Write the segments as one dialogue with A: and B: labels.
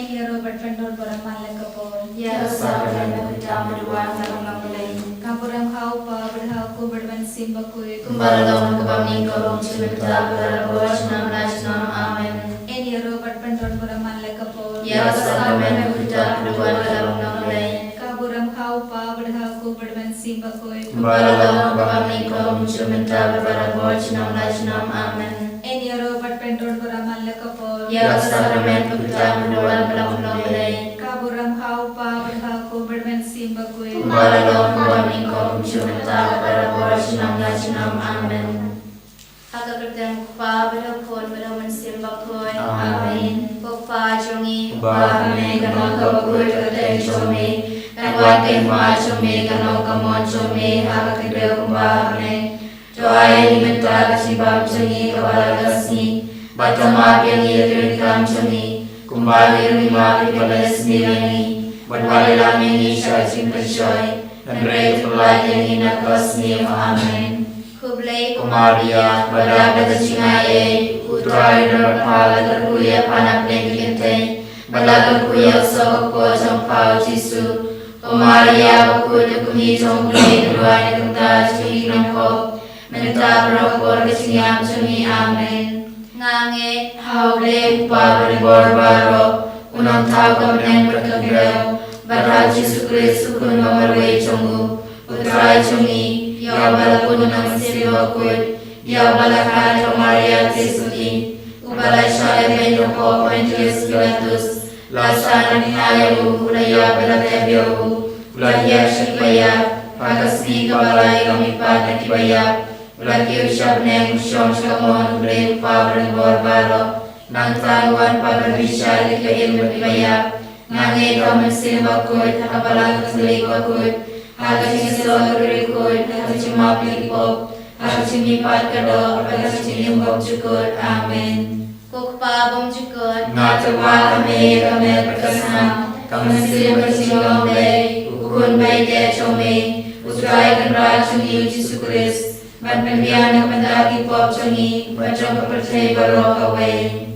A: Eni Robert Vendor Boraman Lakapon.
B: Ya Sahaja Kita Meruang Sarang Mulai.
A: Kapuram Hau Pa Berhau Ku Berban Simba Kui.
B: Kumbalalong Kabaming Kolong Cimita Berabos Nam Rajnam Amen.
A: Eni Robert Vendor Boraman Lakapon.
B: Ya Sahaja Kita Meruang Sarang Mulai.
A: Kapuram Hau Pa Berhau Ku Berban Simba Kui.
B: Kumbalalong Kabaming Kolong Cimita Berabos Nam Rajnam Amen.
A: Eni Robert Vendor Boraman Lakapon.
B: Ya Sahaja Kita Meruang Sarang Mulai.
A: Kapuram Hau Pa Berhau Ku Berban Simba Kui.
B: Kumbalalong Kabaming Kolong Cimita Berabos Nam Rajnam Amen. Akakertang kupa berhapon berhaman simba koi. Amen. Kupa jongi kupa kami kanong kabagul katay chomi. Kanway kenwa chomi kanong kamon chomi. Akakertang kupa kami. Joay limita kasibab jongi kabalagasi. Batama piangi tirikam chomi. Kumbali rima pipalas nilani. Badwali lamini siya simpasyoy. Nandray tulad yang inakas niyo. Amen. Kublai Kumaria, Badabada Chingaye, Utrai Darapala Terkuya Panak Negligente, Balaga Kuya Soko Jongpao Jisu, Kumaria Bakuya Kumi Jongplay, Ruane Kanta Chinginam Ko, Menta Brokor Kachingam Chumi Amen. Ngange, Haule Upabari Borbaro, Unang Tau Kamnen Berkagirao, Badha Jisu Kristu Kun Mamarwe Chongu, Utrai Chungi, Ya bala punang sirwa kut, ya bala kata Maria Tisuti, ubala shaya bendo ko Pontius Pilatus, lasana nihayahu, ulaya bala tebyohu, ulaya shikaya, pagasni kabala ilomipata kibaya, ulaki ushabne musyong shakamon, ulay upabrang borbaro, nang taluan pagbabisya lika ilmu kibaya, nangay kaman sirwa kut, hakabala kasulika kut, Hagasi selalu berikut, hagasi mapilipop, hagasi mipat kado, hagasi nimbok cukut, amin. Kukpa bom cukut, ngatawa kami berkesan, kami sirim bersilong day, ukun bay de chome, utrai kenra chungi uji sukris, ban pembiana pendaki pop chungi, bacang kepercayai barok away.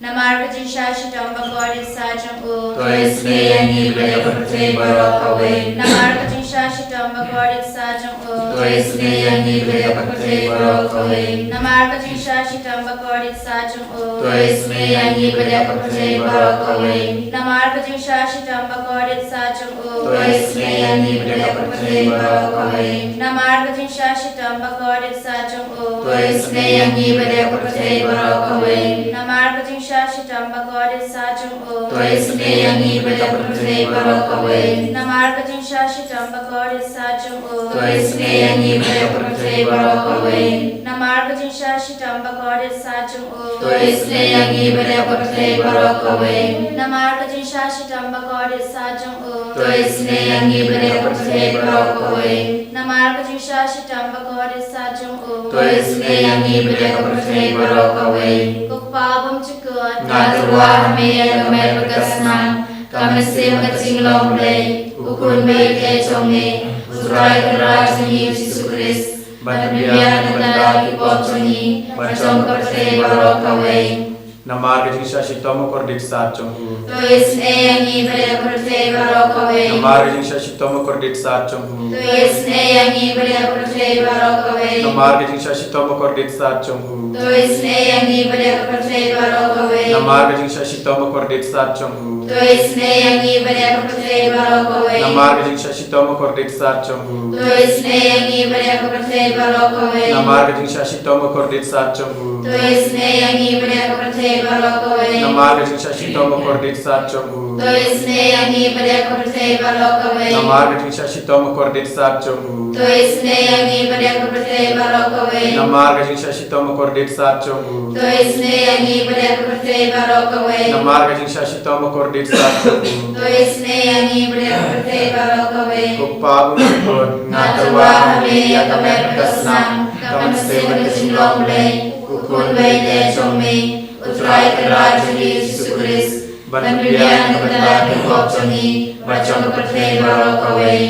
B: Namar kejisha shitang bagwadi sajang u, tois neyangi bela kepercayai barok away. Namar kejisha shitang bagwadi sajang u, tois neyangi bela kepercayai barok away. Namar kejisha shitang bagwadi sajang u, tois neyangi bela kepercayai barok away. Namar kejisha shitang bagwadi sajang u, tois neyangi bela kepercayai barok away. Namar kejisha shitang bagwadi sajang u, tois neyangi bela kepercayai barok away. Namar kejisha shitang bagwadi sajang u, tois neyangi bela kepercayai barok away. Namar kejisha shitang bagwadi sajang u, tois neyangi bela kepercayai barok away. Namar kejisha shitang bagwadi sajang u, tois neyangi bela kepercayai barok away. Namar kejisha shitang bagwadi sajang u, tois neyangi bela kepercayai barok away. Namar kejisha shitang bagwadi sajang u, tois neyangi bela kepercayai barok away. Kukpabam cukut, ngatuwa kami agamer berkesan, kami sim kecing play, ukun baik econgi, utrai keras Yesus Kristus, berbiar tentang hipop chongi, bacong kepercayai barok away.
C: Namar kejisha shitoma kordit sat chonghu.
B: Tois neyangi bela kepercayai barok away.
C: Namar kejisha shitoma kordit sat chonghu.
B: Tois neyangi bela kepercayai barok away.
C: Namar kejisha shitoma kordit sat chonghu.
B: Tois neyangi bela kepercayai barok away.
C: Namar kejisha shitoma kordit sat chonghu.
B: Tois neyangi bela kepercayai barok away.
C: Namar kejisha shitoma kordit sat chonghu.
B: Tois neyangi bela kepercayai barok away.
C: Namar kejisha shitoma kordit sat chonghu.
B: Tois neyangi bela kepercayai barok away.
C: Namar kejisha shitoma kordit sat chonghu.
B: Tois neyangi bela kepercayai barok away.
C: Namar kejisha shitoma kordit sat chonghu.
B: Tois neyangi bela kepercayai barok away.
C: Namar kejisha shitoma kordit sat chonghu.
B: Tois neyangi bela kepercayai barok away.
C: Namar kejisha shitoma kordit sat chonghu.
B: Tois neyangi bela kepercayai barok away.
C: Kukpabam cukut,
B: ngatawa kami agamer berkesan, kami sim kecing play, ukun baik econgi, utrai keras Yesus Kristus, berbiar tentang hipop chongi, bacong kepercayai barok away.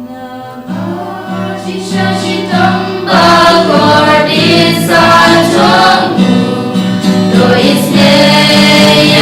B: Namar kejisha shitang bagwadi sajang u, tois neyangi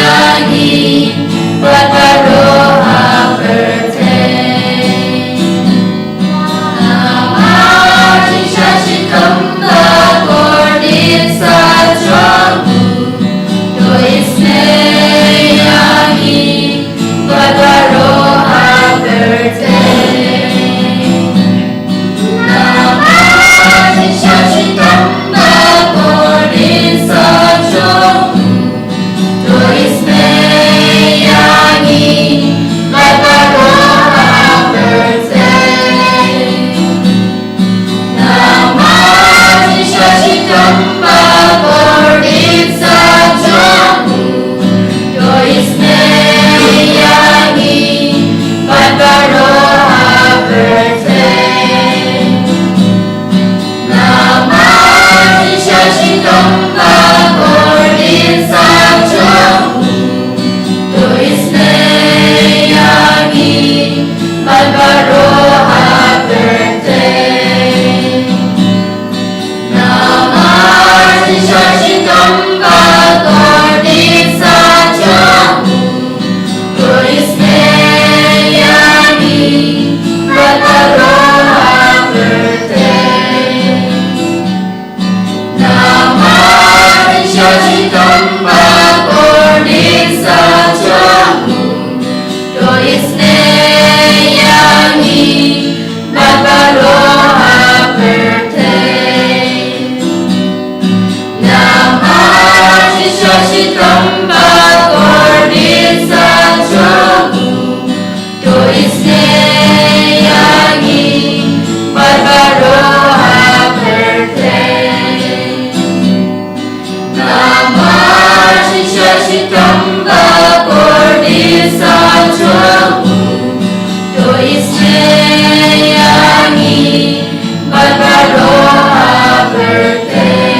B: Baroha birthday. Namaste Shashitam Bhagavadisa Jamu Turisneyani Baroha birthday. Namaste Shashitam Bhagavadisa Jamu Turisneyani Baroha birthday. Namaste Shashitam Bhagavadisa Jamu Turisneyani Baroha birthday. Namaste Shashitam Bhagavadisa Jamu Turisneyani Baroha birthday.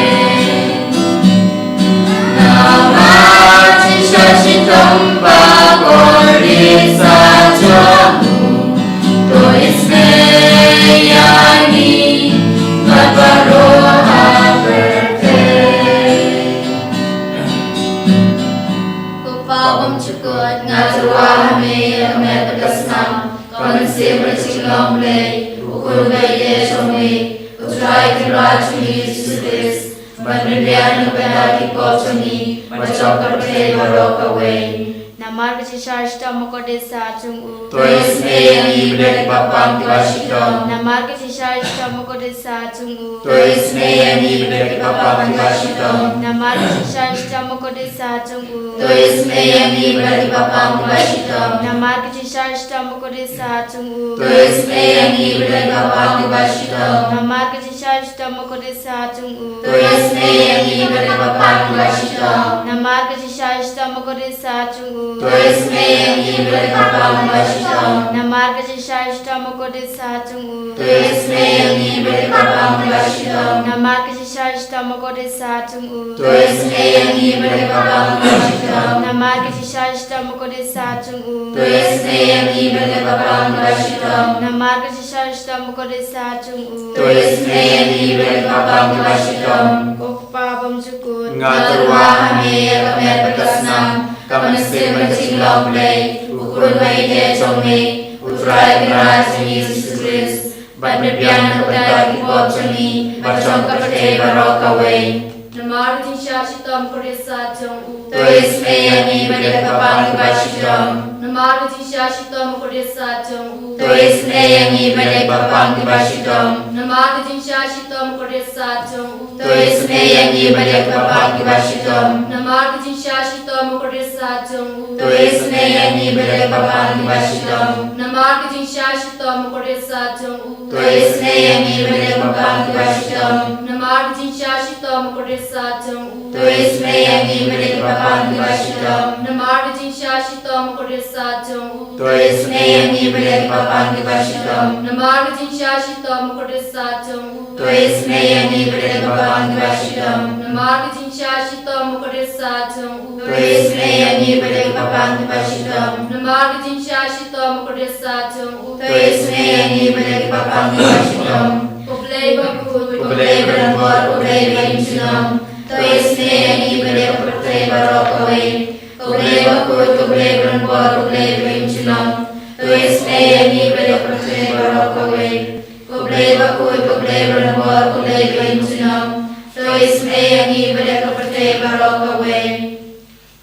B: Namaste Shashitam Bhagavadisa Jamu Turisneyani Baroha birthday. Kupabam Chukut Ngatuahame Amet Kasnam Konse Brachilom Lay Ukurubay Yeshome Utrai Kirachuni Sudis Bandriyan Padaki Kochuni Machokarte Barokaway. Namar Shashta Mokodesa Chungu
C: Tuisneyani Bidek Bapang Tivashitam.
B: Namar Shashta Mokodesa Chungu
C: Tuisneyani Bidek Bapang Tivashitam.
B: Namar Shashta Mokodesa Chungu
C: Tuisneyani Bidek Bapang Tivashitam.
B: Namar Shashta Mokodesa Chungu
C: Tuisneyani Bidek Bapang Tivashitam.
B: Namar Shashta Mokodesa Chungu
C: Tuisneyani Bidek Bapang Tivashitam.
B: Namar Shashta Mokodesa Chungu
C: Tuisneyani Bidek Bapang Tivashitam.
B: Namar Shashta Mokodesa Chungu
C: Tuisneyani Bidek Bapang Tivashitam.
B: Namar Shashta Mokodesa Chungu
C: Tuisneyani Bidek Bapang Tivashitam.
B: Namar Shashta Mokodesa Chungu
C: Tuisneyani Bidek Bapang Tivashitam.
B: Namar Shashta Mokodesa Chungu
C: Tuisneyani Bidek Bapang Tivashitam.
B: Kupabam Chukut
C: Ngatuahame Amet Kasnam Konse Brachilom Lay Ukurubay Yeshome Utrai Kirachuni Sudis Bandriyan Padaki Kochuni Machokarte Barokaway.
B: Namar Shashitam Kodesa Chungu
C: Tuisneyani Bidek Bapang Tivashitam.
B: Namar Shashitam Kodesa Chungu
C: Tuisneyani Bidek Bapang Tivashitam.
B: Namar Shashitam Kodesa Chungu
C: Tuisneyani Bidek Bapang Tivashitam.
B: Namar Shashitam Kodesa Chungu
C: Tuisneyani Bidek Bapang Tivashitam.
B: Namar Shashitam Kodesa Chungu
C: Tuisneyani Bidek Bapang Tivashitam.
B: Namar Shashitam Kodesa Chungu
C: Tuisneyani Bidek Bapang Tivashitam.
B: Namar Shashitam Kodesa Chungu
C: Tuisneyani Bidek Bapang Tivashitam.
B: Namar Shashitam Kodesa Chungu
C: Tuisneyani Bidek Bapang Tivashitam.
B: Namar Shashitam Kodesa Chungu
C: Tuisneyani Bidek Bapang Tivashitam.
B: Namar Shashitam Kodesa Chungu
C: Tuisneyani Bidek Bapang Tivashitam.
B: Ublay Bakut
C: Ublay Berambor Ublay Berinchunam. Tuisneyani Bidek Bapang Barokaway. Ublay Bakut Ublay Berambor Ublay Berinchunam. Tuisneyani Bidek Bapang Barokaway. Ublay Bakut Ublay Berambor Ublay Berinchunam. Tuisneyani Bidek Bapang Barokaway.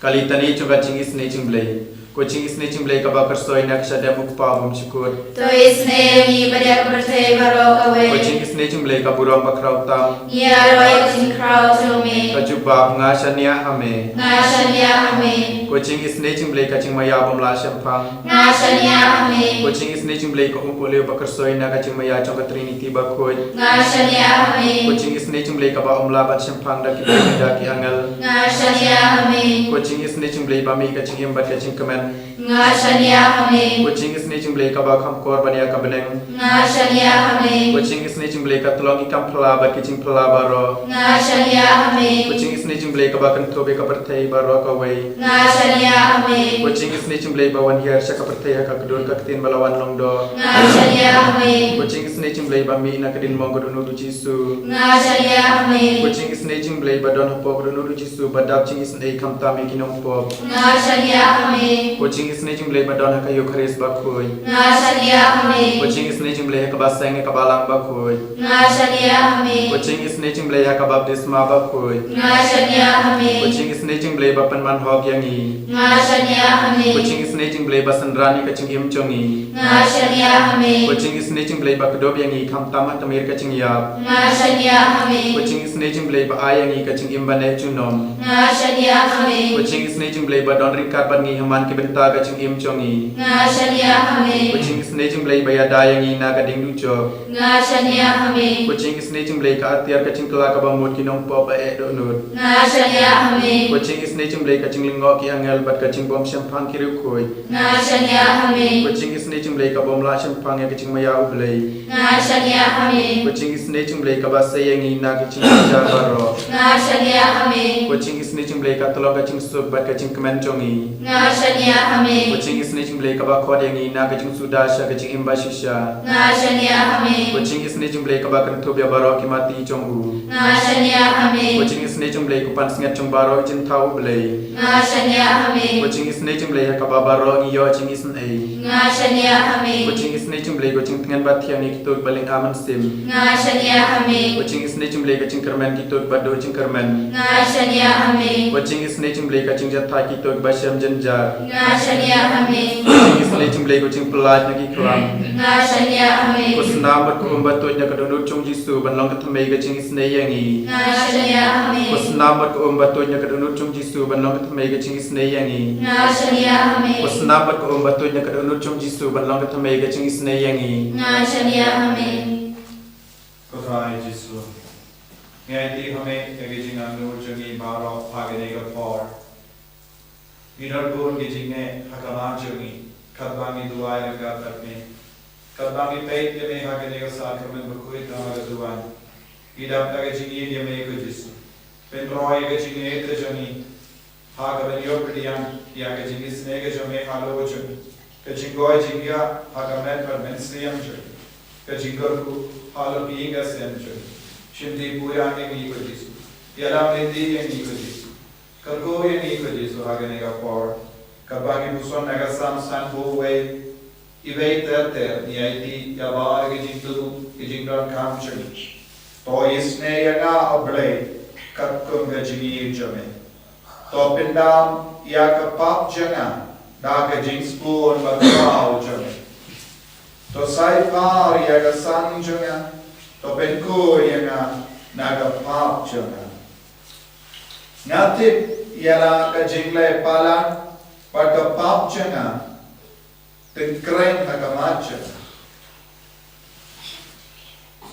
C: Kalitani chunga chingis ne chingblay. Kucing isne chingblay kabakar soy nakshadya mukpabam chukut.
B: Tuisneyani Bidek Bapang Barokaway.
C: Kucing isne chingblay kaburam bakrautam.
B: Yaroy Chingkrao Chome
C: Kajubab ngashanya ame.
B: Ngashanya Ame
C: Kucing isne chingblay kaching mayabam la shampang.
B: Ngashanya Ame
C: Kucing isne chingblay ko umpole bakar soy na kaching maya chong Trinity bakut.
B: Ngashanya Ame
C: Kucing isne chingblay kaba umla bat shampang daki daki angal.
B: Ngashanya Ame
C: Kucing isne chingblay bami kaching imbat kaching kemen ngashania hame
D: Kucing isne jumble kaba kam kor bania kabeneng
C: ngashania hame
D: Kucing isne jumble katolong ikam pelaba kicing pelaba ro
C: ngashania hame
D: Kucing isne jumble kaba kentobe kapertei baro kawai
C: ngashania hame
D: Kucing isne jumble bawan hiar sya kapertei kakdun kaktin balawan longdo
C: ngashania hame
D: Kucing isne jumble bami na kedin monggo dunu Jisu
C: ngashania hame
D: Kucing isne jumble badon hopo dunu Jisu badap cing isne kam tami kinong pop
C: ngashania hame
D: Kucing isne jumble badon hakayo kharis bakoi
C: ngashania hame
D: Kucing isne jumble kabaseng kabalang bakoi
C: ngashania hame
D: Kucing isne jumble kabab desma bakoi
C: ngashania hame
D: Kucing isne jumble bapan man hog yangi
C: ngashania hame
D: Kucing isne jumble basan rani kacing im chongi
C: ngashania hame
D: Kucing isne jumble bakdob yangi kam tamat tamir kacing yap
C: ngashania hame
D: Kucing isne jumble ba ayangi kacing im bane chunom
C: ngashania hame
D: Kucing isne jumble badon rikat bangi haman ki benta kacing im chongi
C: ngashania hame
D: Kucing isne jumble bayada yangi na kading dujo
C: ngashania hame
D: Kucing isne jumble ka atiar kacing kelak abamut kinong pop ba donut
C: ngashania hame
D: Kucing isne jumble kacing lingok ki angel bat kacing bom champang ki rukoi
C: ngashania hame
D: Kucing isne jumble ka bom la champang ya kacing maya ublei
C: ngashania hame
D: Kucing isne jumble ka basa yangi na kacing jar baro
C: ngashania hame
D: Kucing isne jumble ka tolong kacing sup bat kacing kemencongi
C: ngashania hame
D: Kucing isne jumble ka bakod yangi na kacing sudasha kacing imba shisha
C: ngashania hame
D: Kucing isne jumble ka bakan tubya baro ki mati chongu
C: ngashania hame
D: Kucing isne jumble ku pan singat chong baro jin tau blei
C: ngashania hame
D: Kucing isne jumble ka babaro ngiyo ching isne
C: ngashania hame
D: Kucing isne jumble kucing tengan batiang ni kitut baling aman sim
C: ngashania hame
D: Kucing isne jumble kacing kermen kitut bado cing kermen
C: ngashania hame
D: Kucing isne jumble kacing jatha kitut basyam jenjar
C: ngashania hame
D: Kucing isne jumble kucing pelat nagi kelam
C: ngashania hame
D: Kusnamat ku umbatut nya kadunut chung Jisu banlong katamai kacing isne yangi
C: ngashania hame
D: Kusnamat ku umbatut nya kadunut chung Jisu banlong katamai kacing isne yangi
C: ngashania hame
D: Kusnamat ku umbatut nya kadunut chung Jisu banlong katamai kacing isne yangi
C: ngashania hame
E: Kodai Jisu. Ngai ti hame engaging anu jungi baro pagane ga por. Idar gun gijingne hakama jungi kadbangi duai ga tatme. Kadbangi peit ye me hagane ga sakramen bakui ta ga duai. Idap ta ga jingi ye me ko Jisu. Pen roi ga jingi te jungi hagaben yopriyan ya ga jingi sne ga jame halo jungi. Ka jingoi jingia hagamen par mensriam jungi. Ka jingar ku halo piinga senjo. Shindi puya ni ko Jisu. Yala mendi ni ko Jisu. Kargo ni ko Jisu hagane ga por. Kabagi buson naga sam san bo way. Iwei ter ni aiti ya ba ge jintu ge jingar kam chani. To isne ya na oblei kat kum ga jingi jame. To pindam ya ka pap jana na ga jing spoon ba ka jame. To sai par ya ga san jana. To penku ya na ga pap jana. Ngatip ya na ga jingle palan pa ka pap jana. Ten kren na ga macha.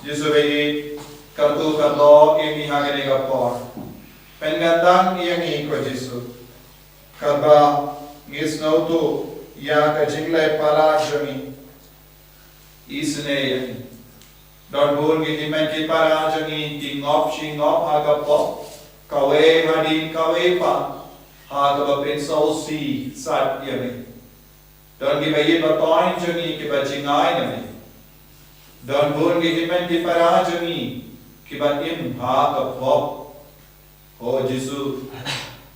E: Jisu be kartu kardo ini hagane ga por. Pengandang yang ko Jisu. Karba ngisno tu ya ka jingle pala jami. Isne yani. Don bol gi dimen ki para jami tingop haga po. Kawe hadin kawe pa. Haga ba pen so si sat yani. Don gi bayi ba toin jami ki ba jingai yani. Don bol gi dimen ki para jami ki ba im haga po. Oh Jisu,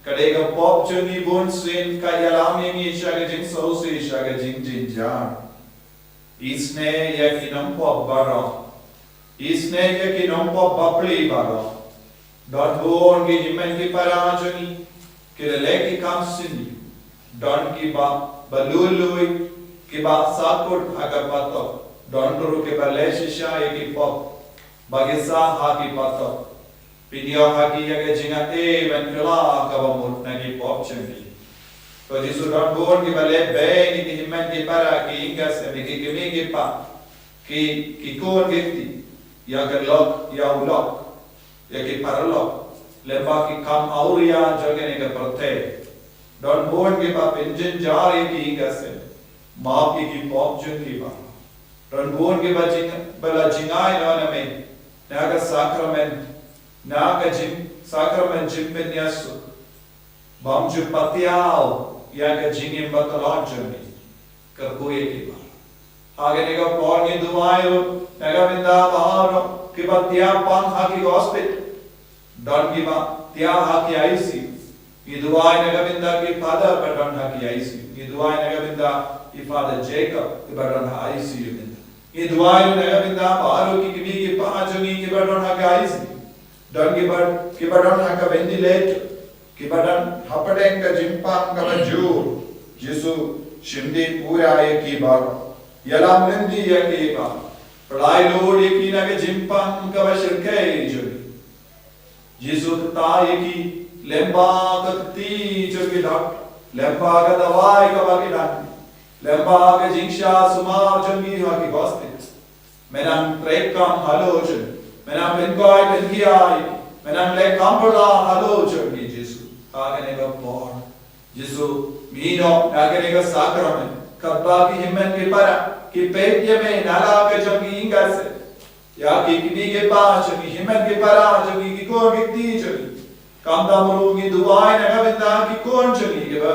E: kadega pop juni bun sin kayalam yang ishaga jing sausi ishaga jing jinjar. Isne ya kinam pop baro. Isne ya kinam pop bapli baro. Don bun ki himen ki parajani, kirele ki kam sindi. Don ki ba balului ki ba sakut agar pato. Don duru ki baleshisha ya ki pop. Bagisa ha ki pato. Pinyo hagi yaga jinga ben kala kabamut nagi pop chembi. To Jisu don bun ki bale be ni ki himmen ki para ki ingas emi ki kimi ki pa ki kon gifti ya ke lok ya ulok ya ki paralok lemba ki kam auria joge ne ke prote Don born ke ba pension jare ki gase. Maaf ki pop jun ki ba. Don born ke ba bala jingai na me. Naga sacrament. Naga jim sacrament jim ben yasu. Bam ju patial yaga jingim batalajami. Karkoye ki ba. Haga nega born ni duayo naga binda baharo ki ba tia pan haki hospital. Don ki ba tia haki aisi. Iduai nagabinda ki father badran haki aisi. Iduai nagabinda ki father Jacob ki badran aisi yubinda. Iduai nagabinda baharo ki kibi ki pahajuni ki badran haki aisi. Don ki badran haka ventilator. Ki badran hapateng ka jimpang ka bajur. Jisu shimdi pura ye ki baro. Yalam lendi ye ki baro. Pradai lord ye ki naga jimpang ka bashirke juni. Jisu kata ye ki lemba ka ti jogi dak lemba ka dawai ka bagi dak lemba ka jingsha sumar jogi ha ki goste menam trekam halochen menam benkoi benkiai menam le kampola halochen ki Jesu agane ka por Jesu mino agane ka sacrament kabba ki himmen ke para ki petye me nala ka jogi ingase ya ki kini ke pa jogi himmen ke para jogi ki ko giti jogi Kamda murungi duai nagabinda ki kon chagi ke ba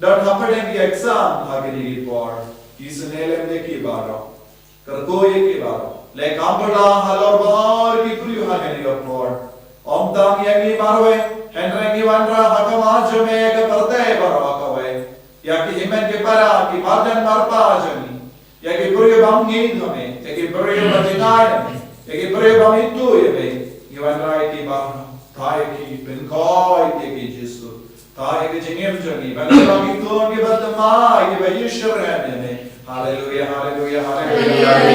E: dan hapade ki exam agiri ki por isnele me ki baro karkoye ki baro le kamda halor bar ki puri hagani ka por omdam yangi marwe henrengi wanra hakama jome ka parte baro ka we ya ki himen ke para ki mardan marpa jani ya ki puri bangi dhame ya ki puri bajinai ya ki puri bamitu ye be ki wanra ki baro Thai ki benkoi ki Jesu Thai ki jingem jani bangi ton ki badma ki bayishur ne hallelujah hallelujah
C: Hallelujah.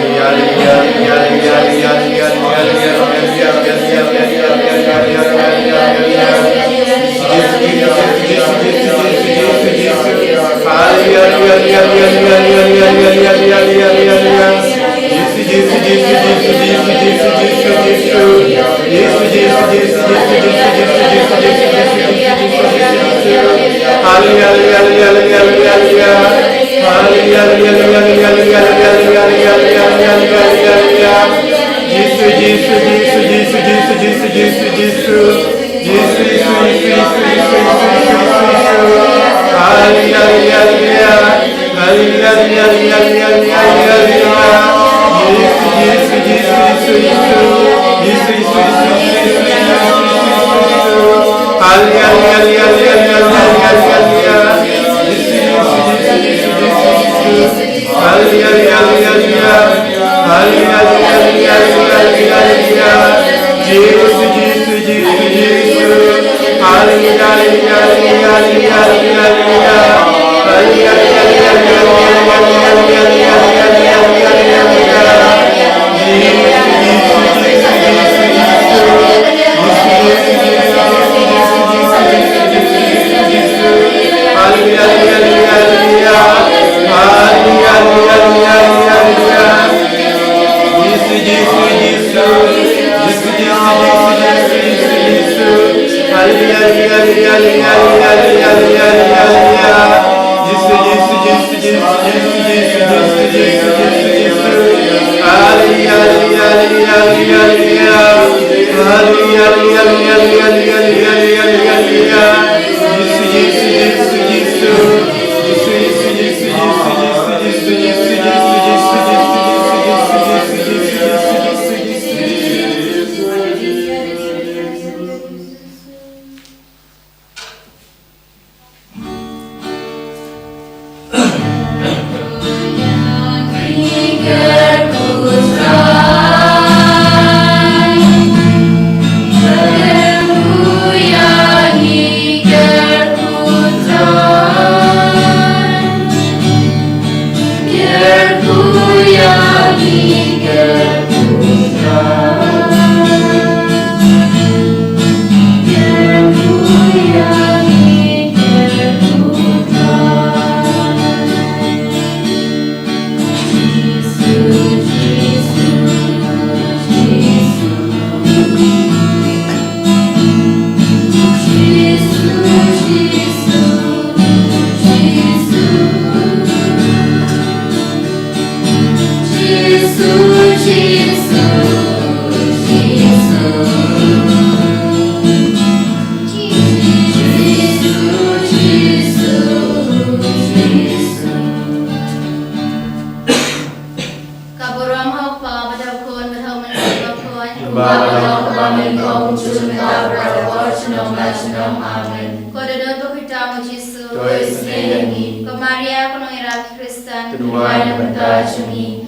C: Sinom, Amen.
B: Ko dodot bakitamu Jesu.
C: Tuai seneyangi,
B: Ko Maria kuno ira Kristen.
C: Tuduai na banta chungi,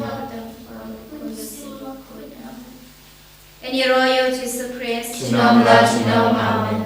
B: En Royo Jesu Christ.
C: Sinom la Sinom, Amen.